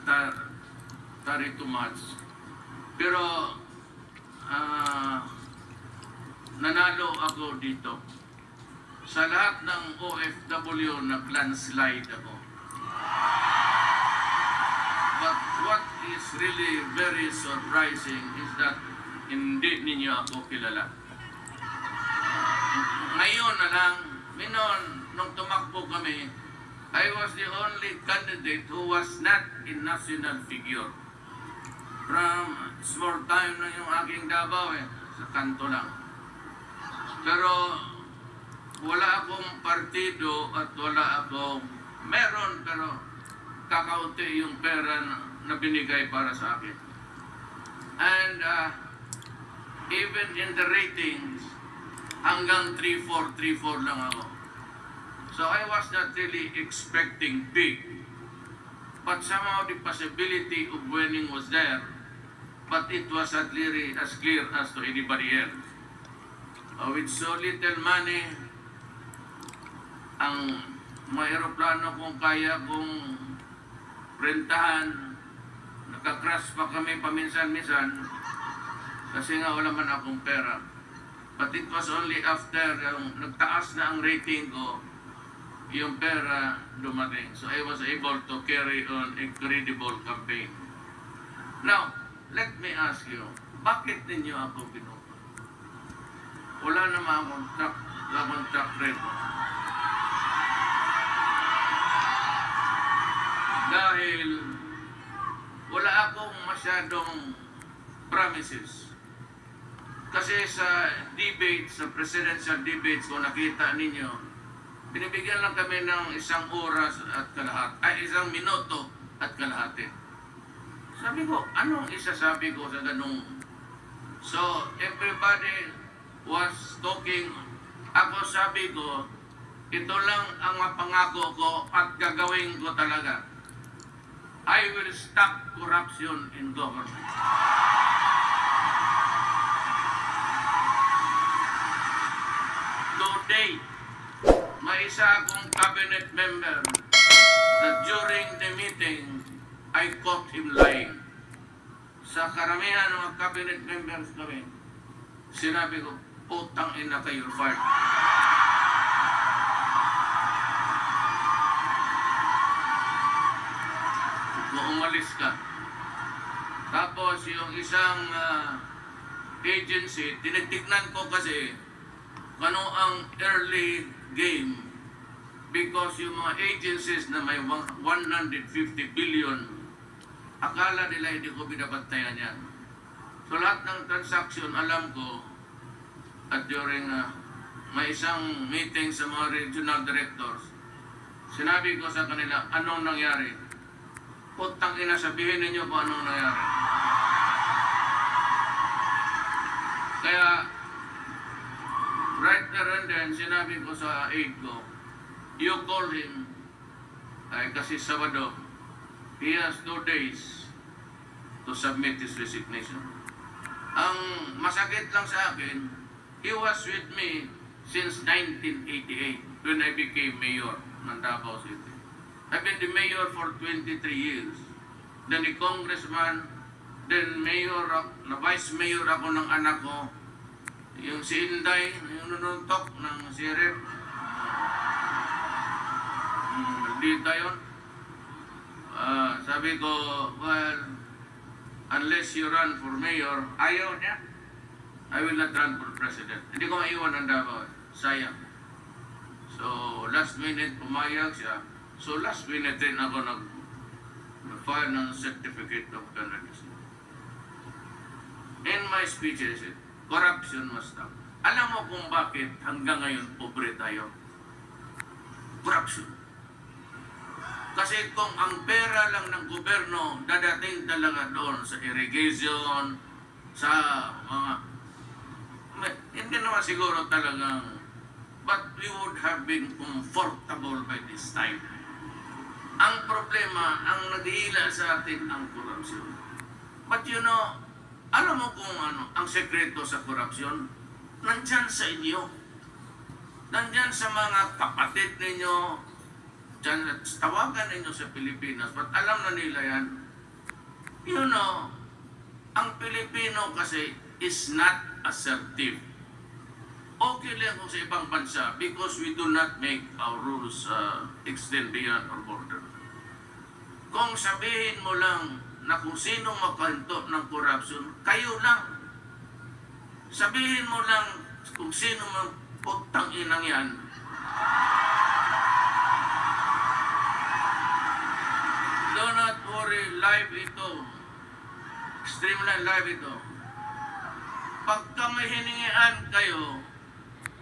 tarry too much. Pero nanalo ako dito. Sa lahat ng OFW, nag-landslide ako. But what is really very surprising is that hindi ninyo ako kilala. Ngayon na lang, nung tumakbo kami, I was the only candidate who was not a national figure. From small time na yung aking Davao sa kanto lang. Pero wala akong partido at wala akong meron, pero kakaunti yung pera na binigay para sa akin. And even in the ratings, hanggang 3-4 lang ako. So I was not really expecting big. But somehow the possibility of winning was there. But it was not really as clear as to anybody else. With so little money, ang may aeroplano kung kaya kong rentahan, nakakrush pa kami paminsan-minsan kasi nga wala man akong pera. But it was only after yung nagtaas na ang rating ko, yung pera dumating. So I was able to carry on a credible campaign. Now, let me ask you, bakit ninyo ako binuha? Wala naman akong track record. Dahil wala akong masyadong promises. Kasi sa debates, sa presidential debates, kung nakita ninyo, binibigyan lang kami ng 1 oras at kalahati, 1 minuto at kalahati. Sabi ko, anong isasabi ko sa ganung? So, everybody was talking. Ako sabi ko, ito lang ang mapangako ko at gagawin ko talaga. I will stop corruption in government. Today, may isa akong cabinet member that during the meeting, I caught him lying. Sa karamihan ng mga cabinet members kami, sinabi ko, putang ina kayo, fired. Kung umalis ka. Tapos yung isang agency, tinitignan ko kasi ano ang early game, because yung mga agencies na may 150 billion, akala nila hindi ko binabantayan yan. So lahat ng transaction, alam ko, at during may isang meeting sa mga regional directors, sinabi ko sa kanila, anong nangyari? Putang ina, sabihin ninyo kung anong nangyari. Kaya, right there and then, sinabi ko sa aide ko, you call him, kasi Sabado, he has 2 days to submit his resignation. Ang masakit lang sa akin, he was with me since 1988 when I became mayor ng Davao City. I've been the mayor for 23 years. Then a congressman, then mayor, na vice mayor ako ng anak ko. Yung si Inday, yung nununtok ng sheriff. Dito yun. Sabi ko, well, unless you run for mayor, ayaw niya. I will not run for president. Hindi ko maiwan ang Davao. Sayang. So, last minute, pumayag siya. So, last minute rin ako nag-file ng certificate of candidacy. In my speech, I said, corruption must stop. Alam mo kung bakit hanggang ngayon pobre tayo? Corruption. Kasi kung ang pera lang ng gobyerno dadating talaga doon sa irrigation, sa mga hindi naman siguro talagang, but we would have been comfortable by this time. Ang problema, ang naghihila sa atin ang korupsyon. But you know, alam mo kung ano, ang sekreto sa korupsyon? Nandyan sa inyo. Nandyan sa mga kapatid ninyo. Dyan, tawagan ninyo sa Pilipinas. But alam na nila yan. You know, ang Pilipino kasi is not assertive. Okay lang kung sa ibang bansa because we do not make our rules extend beyond our border. Kung sabihin mo lang na kung sinong makahinto ng corruption, kayo lang. Sabihin mo lang kung sino magputang inang yan. Do not worry, live ito. Streamline live ito. Pagka may hiningian kayo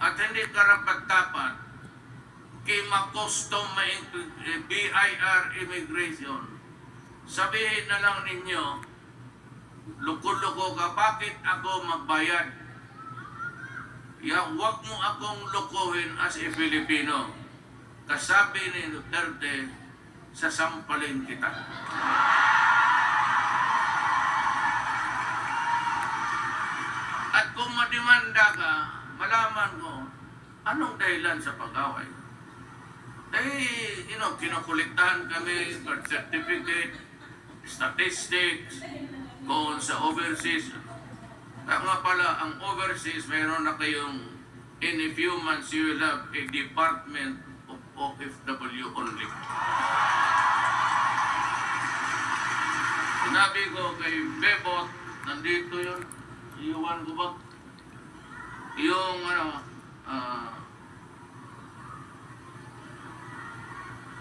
at hindi karapat-dapat kay ma-custom BIR immigration, sabihin na lang ninyo, luko-luko ka, bakit ako magbayad? Huwag mo akong lukuhin as a Filipino. Kasabi ni Duterte, sasampalin kita. At kung madimanda ka, malaman ko, anong dahilan sa pag-away? Kinukuliktahan kami, birth certificate, statistics, kung sa overseas. Kaya nga pala, ang overseas, mayroon na kayong, in a few months, you will have a department of OFW only. Sinabi ko kay Bebot, nandito yun, iwan ko ba? Yung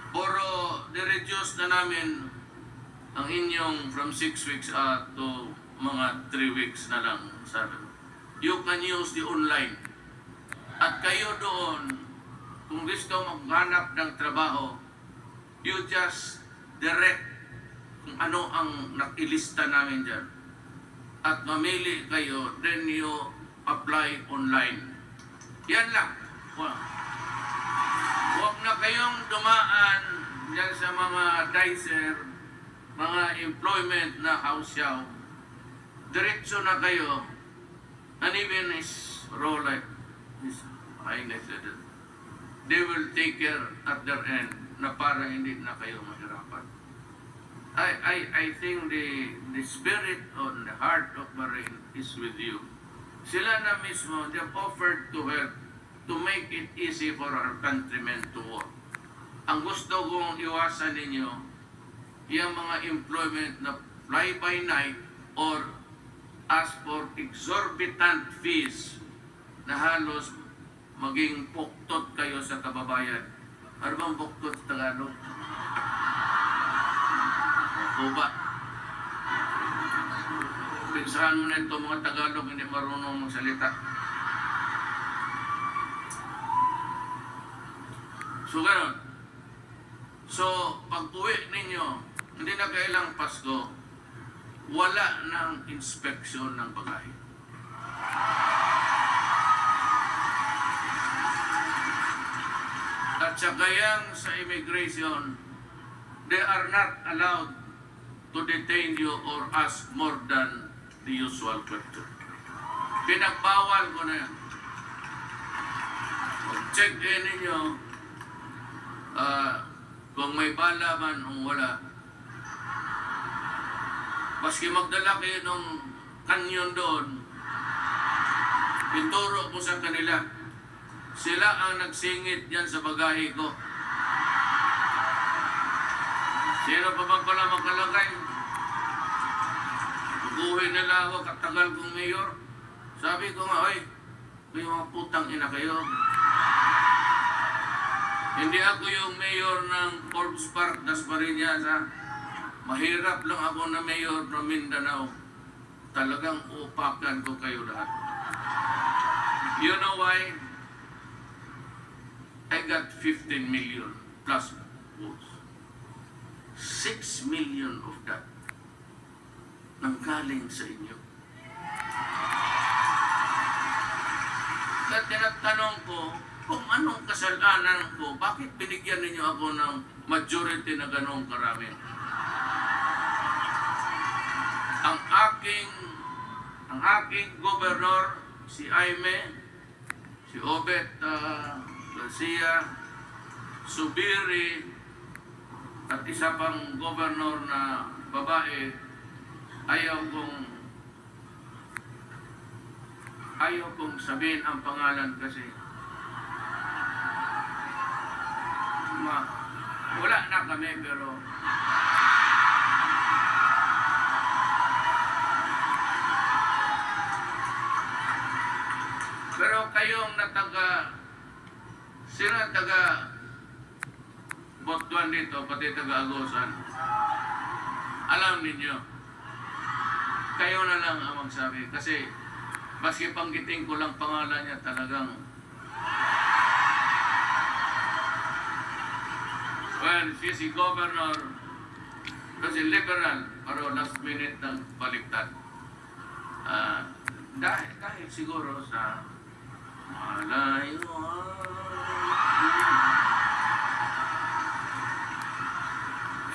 puro di-reduce na namin ang inyong from 6 weeks to mga 3 weeks na lang. Sabi ko, you can use the online. At kayo doon, kung gusto maghanap ng trabaho, you just direct kung ano ang nakilista namin dyan. At mamili kayo, then you apply online. Yan lang. Huwag na kayong dumaan dyan sa mga dicer, mga employment na house-yaw. Diretso na kayo, and even his role like his highness, they will take care at their end na para hindi na kayo mahirapan. I think the spirit on the heart of Bahrain is with you. Sila na mismo, they have offered to help to make it easy for our countrymen to work. Ang gusto kong iwasan ninyo, yung mga employment na fly-by-night or ask for exorbitant fees na halos maging puktot kayo sa kababayan. Ano bang puktot sa Tagalog? Kuba. Pinsahan mo na ito mga Tagalog, hindi marunong magsalita. So, gano'n. So, pag-uwi ninyo, hindi na kailang Pasko, wala ng inspeksyon ng bagahe. At sa gayang sa immigration, they are not allowed to detain you or ask more than the usual question. Pinagbawal ko na yan. Check-in ninyo, kung may bala man o wala. Maski magdala kayo ng kanyon doon, ituro ko sa kanila. Sila ang nagsingit yan sa bagahe ko. Sino pa bang pala makalagay? Tuguhin nila ako, katagal kong mayor. Sabi ko nga, oy, may mga putang ina kayo. Hindi ako yung mayor ng Forbes Park, Dasmariñas, ha? Mahirap lang ako na mayor ng Mindanao. Talagang upakan ko kayo lahat. You know why? I got 15 million plus votes. 6 million of that nanggaling sa inyo. At tinatanong ko, kung anong kasalanan ko, bakit binigyan ninyo ako ng majority na ganong karami? Ang aking gobernador, si Aime, si Obet Garcia, Subiri, at isa pang gobernador na babae, ayaw kong sabihin ang pangalan kasi wala na kami, pero kayong sila taga Butuan dito, pati taga Agusan, alam ninyo, kayo na lang ang magsabi kasi maski panggiting ko lang pangalan niya talagang si governor kasi liberal pero last minute nang baliktad. Dahil siguro sa malayo.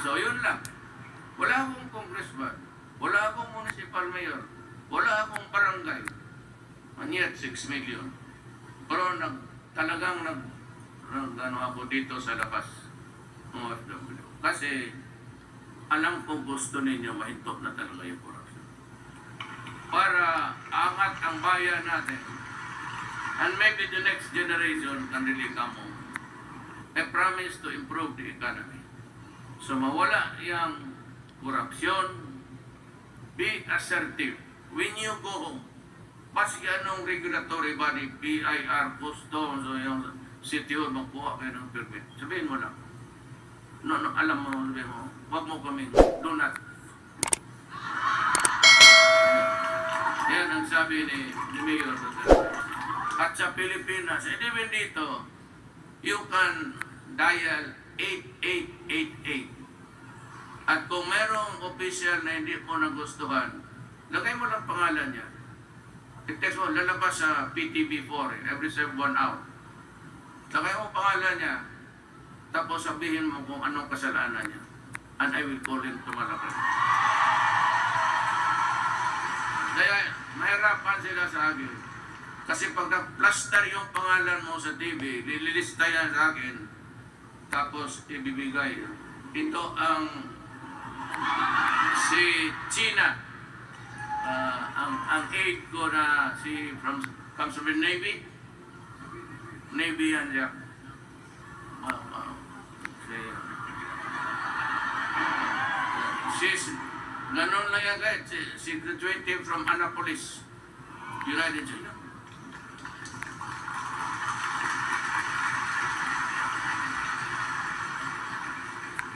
So yun lang. Wala akong congressman, wala akong municipal mayor, wala akong barangay. And yet 6 million. Pero talagang ako dito sa labas ng OFW. Kasi alam ko gusto ninyo mahintop na talaga yung corruption. Para angat ang bayan natin. And maybe the next generation can really come home. I promise to improve the economy. So mawala yung corruption. Be assertive. When you go home, paski anong regulatory body, BIR, customs, o yung city hall, magkuha kayo ng permit. Sabihin mo lang. No, alam mo, sabihin mo, huwag mo kami, do not. Yan ang sabi ni Mayor Duterte. At sa Pilipinas, even dito, you can dial 8888. At kung merong official na hindi mo nagustuhan, lagay mo lang pangalan niya. I-text mo, lalabas sa PTV4 every 1 hour. Lagay mo pangalan niya, tapos sabihin mo kung anong kasalanan niya. And I will call him to Malacan. Kaya mahirapan sila sa akin. Kasi pag na-plaster yung pangalan mo sa TV, lilista yan sa akin, tapos ibibigay. Ito ang si China, ang aide ko na comes from the Navy yan siya. She's ganon lang yan guys. She graduated from Annapolis, United States.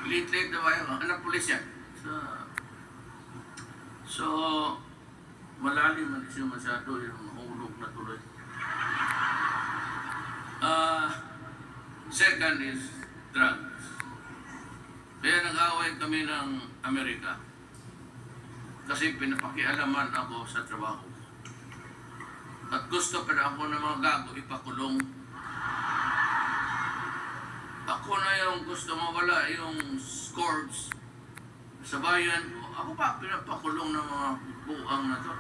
Late na ba yun? Annapolis yan. So malalim man siya masyado yung mahulog na tuloy. Second is drugs. Kaya nag-away kami ng Amerika. Kasi pinapakialaman ako sa trabaho. At gusto pa ako ng mga gago ipakulong. Ako na yung gusto mawala yung scores sa bayan ko. Ako pa pinapakulong ng mga buang na to.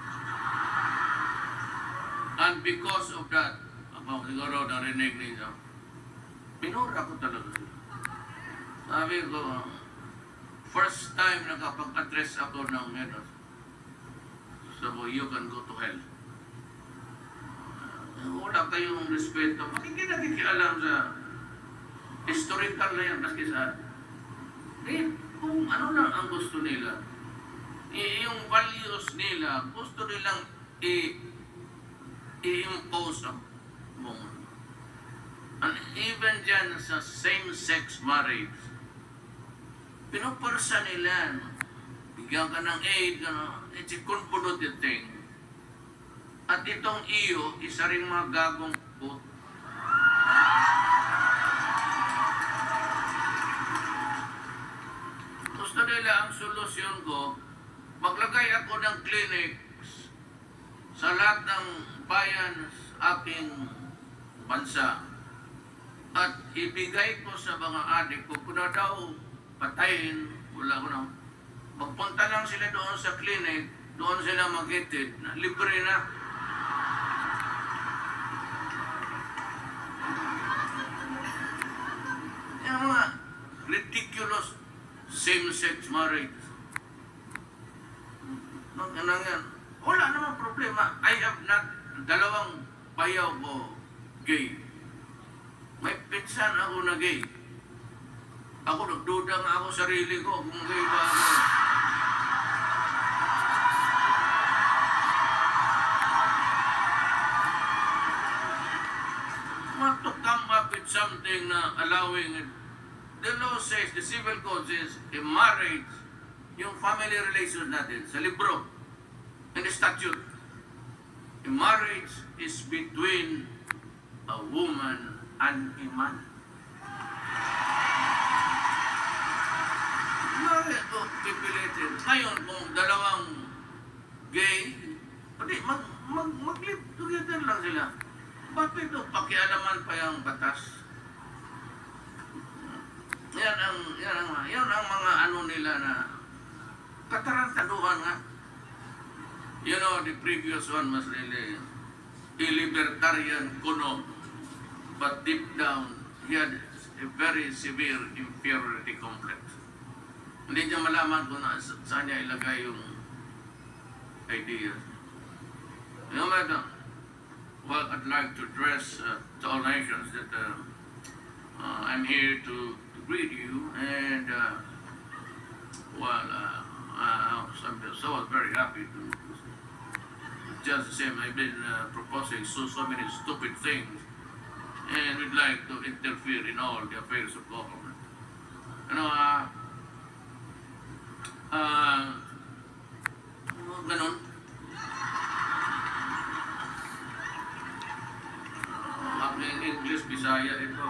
And because of that, ako siguro narinig ninyo, pinura ko talaga. Sabi ko, first time nakapag-address ako ng menos. So, you can go to hell. Wala kayong respeto. Makikialam sa historical na yan. Maski sa kung ano lang ang gusto nila. Yung values nila, gusto nilang i-impose mo. And even dyan sa same-sex marriage, pinupersa nila, bigyan ka ng aid, it's a convoluted thing. At itong iyo, isa rin mga gagong put. Gusto nila ang solusyon ko, maglagay ako ng clinics sa lahat ng bayan sa aking bansa. At ibigay ko sa mga adik ko, kung na daw patayin, wala ko na. Magpunta lang sila doon sa clinic, doon sila mag-hitid, libre na. Yung mga ridiculous same-sex marriage. ano yan, wala namang problema. I have not, dalawang bayaw ko gay. May pinsan ako na gay. Ako nagduda nga ako sarili ko kung gay ba ako. Want to come up with something na allowing it. The law says, the civil code says, a marriage, yung family relations natin, sa libro, in the statute, a marriage is between a woman and a man. Bakit ko pipilitin? Ngayon, kung dalawang gay, pwede mag-live together lang sila. Bakit ito? Pakialaman pa yung batas. Yan ang mga ano nila na katarantaduhan nga. You know, the previous one was really a libertarian kuno, but deep down, he had a very severe inferiority complex. Hindi niya malaman kung saan niya ilagay yung ideas. You know, madam, well, I'd like to address to all nations that I'm here to greet you, and so I was very happy to. Just the same, I've been proposing so many stupid things, and we'd like to interfere in all the affairs of government. You know, ganon. English, Bisaya, ito.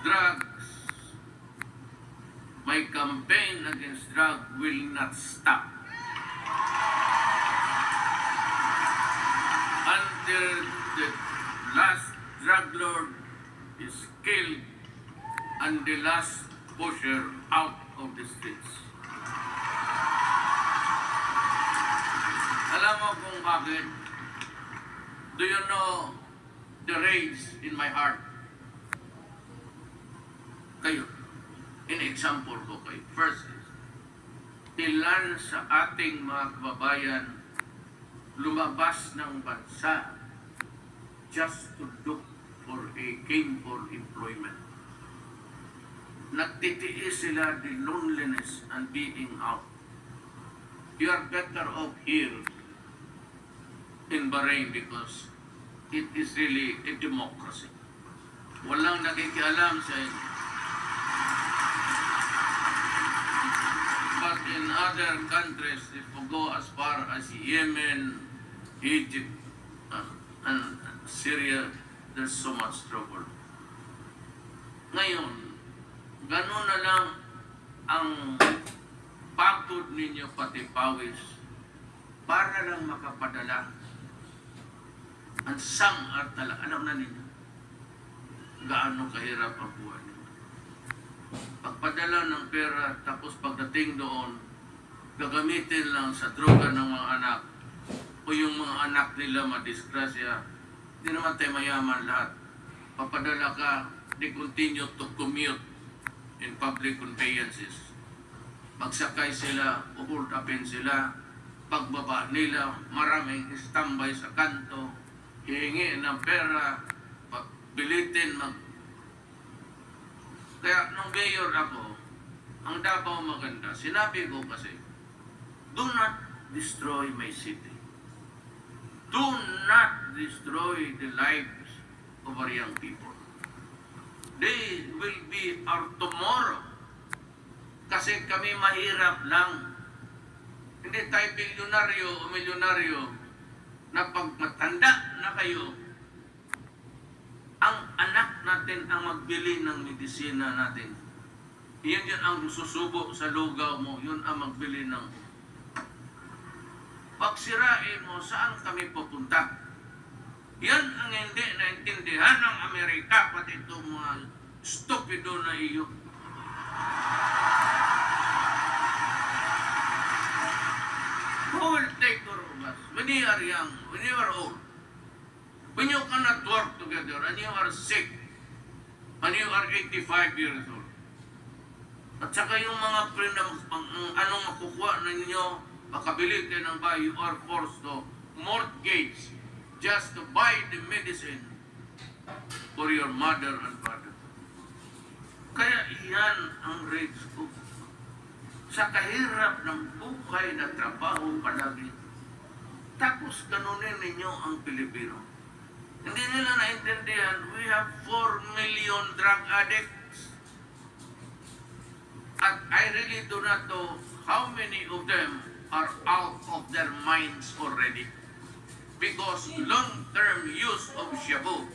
Drugs. My campaign against drugs will not stop until the last drug lord is killed and the last pusher out of the streets. Alam mo kung bakit? Do you know the rage in my heart? Kayo. In-example ko kayo. First is, ilan sa ating mga kababayan lumabas ng bansa just to look for a gainful employment. Nagtitiis sila the loneliness and being out. You are better off here in Bahrain because it is really a democracy. Walang nakikialam sa inyo. But in other countries, if we go as far as Yemen, Egypt, and Syria, there's so much trouble. Ngayon, ganun na lang ang pagod ninyo pati pawis para lang makapadala ang samar talaga. Alam na ninyo gaano kahirap ang buhay ninyo. Pagpadala ng pera, tapos pagdating doon, gagamitin lang sa droga ng mga anak o yung mga anak nila madisgrasya. Hindi naman tayo mayaman lahat. Papadala ka, they continue to commute in public conveyances. Pagsakay sila, hold upin sila, pagbaba nila, maraming standby sa kanto, hihingi ng pera, pagbilitin, Kaya nung mayor ako, ang Davao maganda, sinabi ko kasi, do not destroy my city. Do not destroy the lives of our young people. They will be our tomorrow. Kasi kami mahirap lang. Hindi tayo bilyonaryo o milyonaryo na pag matanda na kayo, ang anak natin ang magbili ng medisina natin. Iyan yun ang susubo sa lugaw mo, yun ang magbili ng. Pagsirain mo, saan kami pupunta? Yan ang hindi naintindihan ng Amerika, pati itong mga stupido na iyo. Who will take care of us? When you are young, when you are old, when you cannot work together, and you are sick, and you are 85 years old, At saka yung mga anong makukuha ninyo, makabili kayo ng bahay, you are forced to mortgage just to buy the medicine for your mother and father. Kaya iyan ang rates ko. Sa kahirap ng buhay na trabaho palagi, tapos ganunin ninyo ang Pilipino. Hindi nila naintindihan, we have 4 million drug addicts. At I really do not know how many of them are out of their minds already. Because long-term use of shabu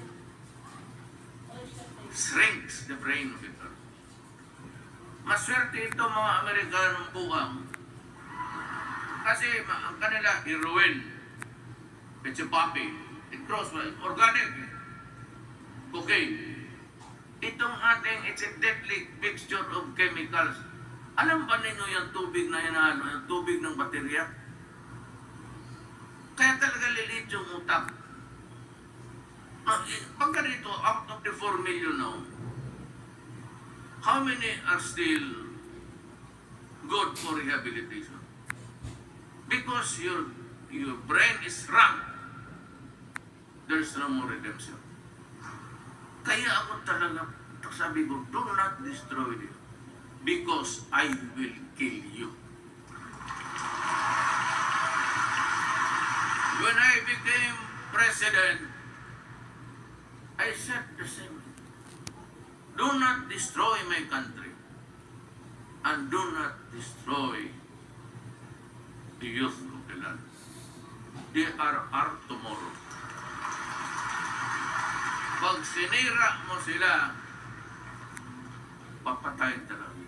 shrinks the brain of it. Maswerte ito mga Amerikanong buwang. Kasi ang kanila, heroin, it's a poppy, it grows well, organic, cocaine. Itong ating, it's a deadly mixture of chemicals. Alam ba ninyo yung tubig na inaano, yung tubig ng baterya? Kaya talaga lilit yung utak. Pagka dito, out of the 4 million now, how many are still good for rehabilitation? Because your brain is shrunk, there's no more redemption. Kaya ako talaga, sabi ko, do not destroy it because I will kill you. When I became president, I said the same. Do not destroy my country and do not destroy the youth of the land. They are our tomorrow. Pag sinira mo sila, papatayin talaga.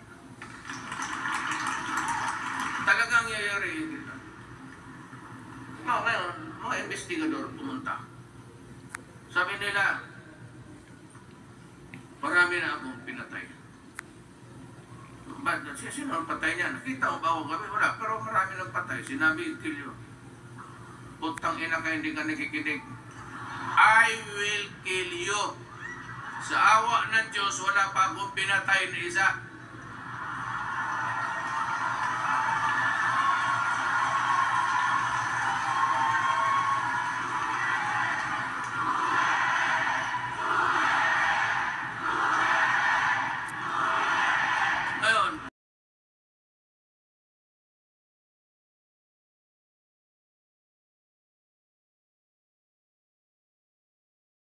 Talagang yayari kita. Ngayon, mga investigador pumunta. Sabi nila, marami na akong pinatay. Sino ang patay niya? Nakita mo ba ako kami? Wala. Pero marami nang patay. Sinabi, kill you. Putang ina ka, hindi ka nakikinig. I will kill you. Sa awa ng Diyos, wala pa akong pinatay na isa.